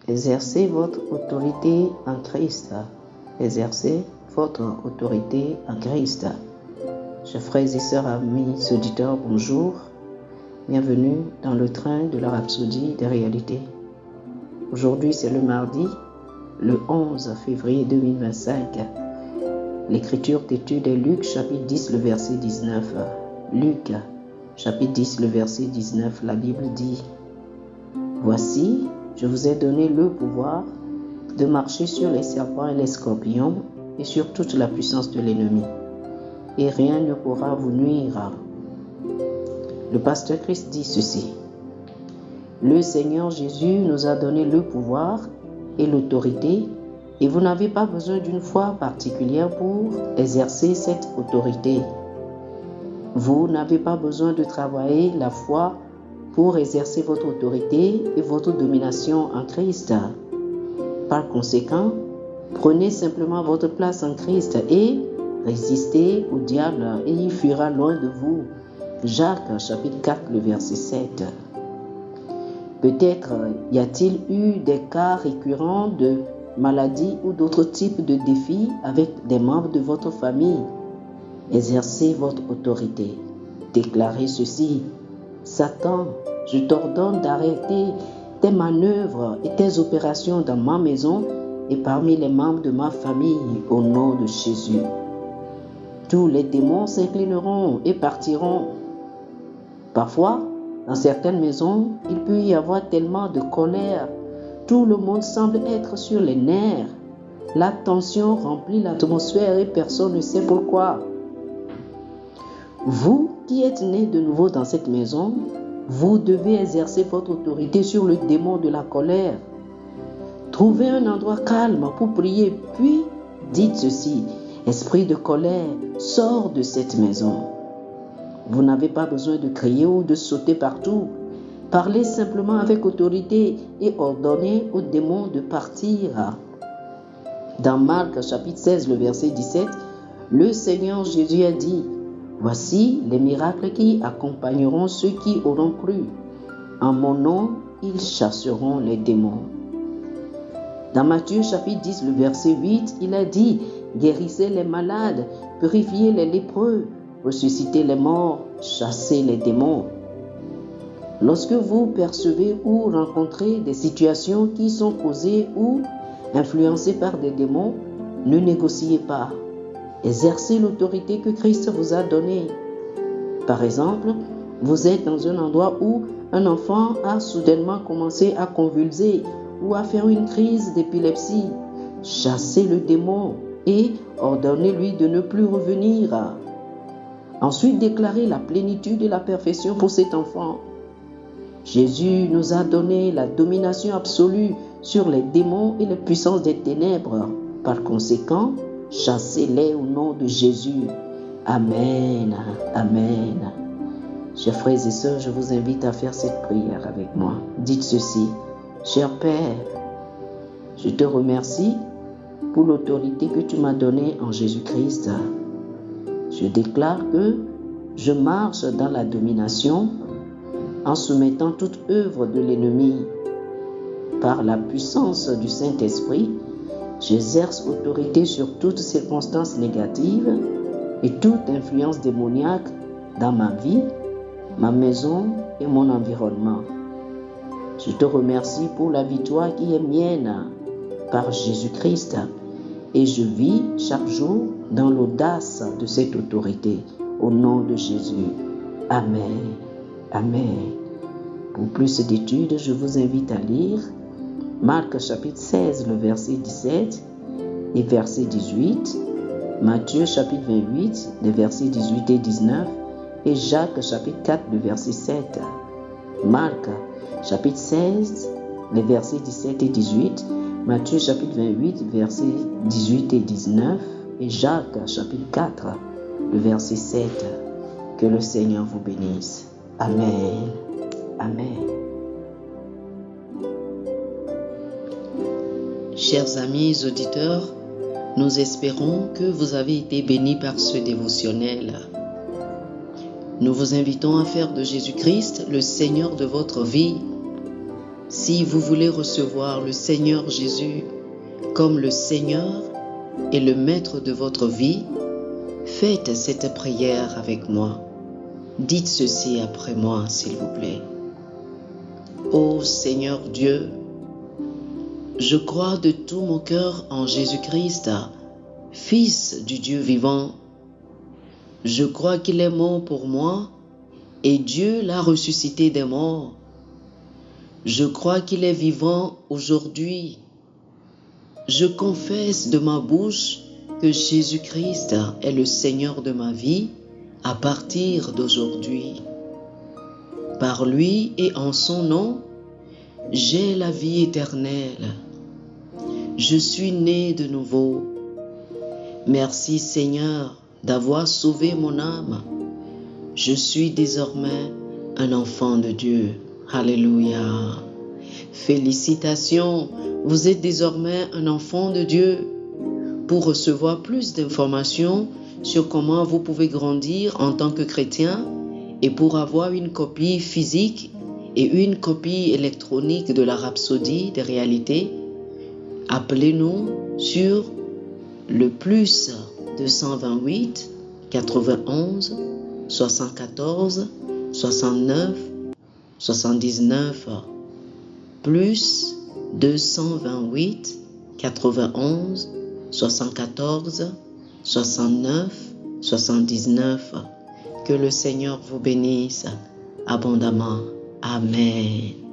Exercez votre autorité en Christ. Exercez votre autorité en Christ. Chers frères et sœurs, amis auditeurs, bonjour. Bienvenue dans le train de la rhapsodie des réalités. Aujourd'hui, c'est le mardi, le 11 février 2025. L'écriture d'étude est Luc, chapitre 10, le verset 19. Luc, chapitre 10, le verset 19, la Bible dit « Voici, je vous ai donné le pouvoir de marcher sur les serpents et les scorpions et sur toute la puissance de l'ennemi, et rien ne pourra vous nuire. » Le pasteur Christ dit ceci: le Seigneur Jésus nous a donné le pouvoir et l'autorité, et vous n'avez pas besoin d'une foi particulière pour exercer cette autorité. Vous n'avez pas besoin de travailler la foi pour exercer votre autorité et votre domination en Christ. Par conséquent, prenez simplement votre place en Christ et résistez au diable et il fuira loin de vous. Jacques chapitre 4, le verset 7. Peut-être y a-t-il eu des cas récurrents de maladies ou d'autres types de défis avec des membres de votre famille. Exercez votre autorité. Déclarez ceci: Satan, je t'ordonne d'arrêter tes manœuvres et tes opérations dans ma maison et parmi les membres de ma famille au nom de Jésus. Tous les démons s'inclineront et partiront. Parfois, dans certaines maisons, il peut y avoir tellement de colère. Tout le monde semble être sur les nerfs. La tension remplit l'atmosphère et personne ne sait pourquoi. Vous qui êtes nés de nouveau dans cette maison, vous devez exercer votre autorité sur le démon de la colère. Trouvez un endroit calme pour prier, puis dites ceci: Esprit de colère, sors de cette maison. Vous n'avez pas besoin de crier ou de sauter partout. Parlez simplement avec autorité et ordonnez au démon de partir. Dans Marc chapitre 16, le verset 17, le Seigneur Jésus a dit: Voici les miracles qui accompagneront ceux qui auront cru. En mon nom, ils chasseront les démons. Dans Matthieu chapitre 10, le verset 8, il a dit: Guérissez les malades, purifiez les lépreux, ressuscitez les morts, chassez les démons. Lorsque vous percevez ou rencontrez des situations qui sont causées ou influencées par des démons, ne négociez pas. Exercez l'autorité que Christ vous a donnée. Par exemple, vous êtes dans un endroit où un enfant a soudainement commencé à convulser ou à faire une crise d'épilepsie. Chassez le démon et ordonnez-lui de ne plus revenir. Ensuite, déclarez la plénitude et la perfection pour cet enfant. Jésus nous a donné la domination absolue sur les démons et les puissances des ténèbres. Par conséquent, chassez-les au nom de Jésus. Amen. Amen. Chers frères et sœurs, je vous invite à faire cette prière avec moi. Dites ceci: Cher Père, je te remercie pour l'autorité que tu m'as donnée en Jésus-Christ. Je déclare que je marche dans la domination en soumettant toute œuvre de l'ennemi. Par la puissance du Saint-Esprit, j'exerce autorité sur toute circonstance négative et toute influence démoniaque dans ma vie, ma maison et mon environnement. Je te remercie pour la victoire qui est mienne par Jésus-Christ et je vis chaque jour dans l'audace de cette autorité au nom de Jésus. Amen. Amen. Pour plus d'études, je vous invite à lire Marc chapitre 16, le verset 17 et verset 18, Matthieu chapitre 28, les versets 18 et 19, et Jacques chapitre 4, le verset 7. Marc chapitre 16, les versets 17 et 18, Matthieu chapitre 28, versets 18 et 19, et Jacques chapitre 4, le verset 7. Que le Seigneur vous bénisse. Amen. Amen. Chers amis auditeurs, nous espérons que vous avez été bénis par ce dévotionnel. Nous vous invitons à faire de Jésus-Christ le Seigneur de votre vie. Si vous voulez recevoir le Seigneur Jésus comme le Seigneur et le Maître de votre vie, faites cette prière avec moi. Dites ceci après moi, s'il vous plaît. Ô Seigneur Dieu, je crois de tout mon cœur en Jésus-Christ, Fils du Dieu vivant. Je crois qu'il est mort pour moi et Dieu l'a ressuscité des morts. Je crois qu'il est vivant aujourd'hui. Je confesse de ma bouche que Jésus-Christ est le Seigneur de ma vie à partir d'aujourd'hui. Par lui et en son nom, j'ai la vie éternelle. Je suis né de nouveau. Merci Seigneur d'avoir sauvé mon âme. Je suis désormais un enfant de Dieu. Alléluia. Félicitations, vous êtes désormais un enfant de Dieu. Pour recevoir plus d'informations sur comment vous pouvez grandir en tant que chrétien et pour avoir une copie physique et une copie électronique de la Rhapsodie des réalités, appelez-nous sur le plus 228 91 74 69 79 plus 228 91 74 69 79. Que le Seigneur vous bénisse abondamment. Amen.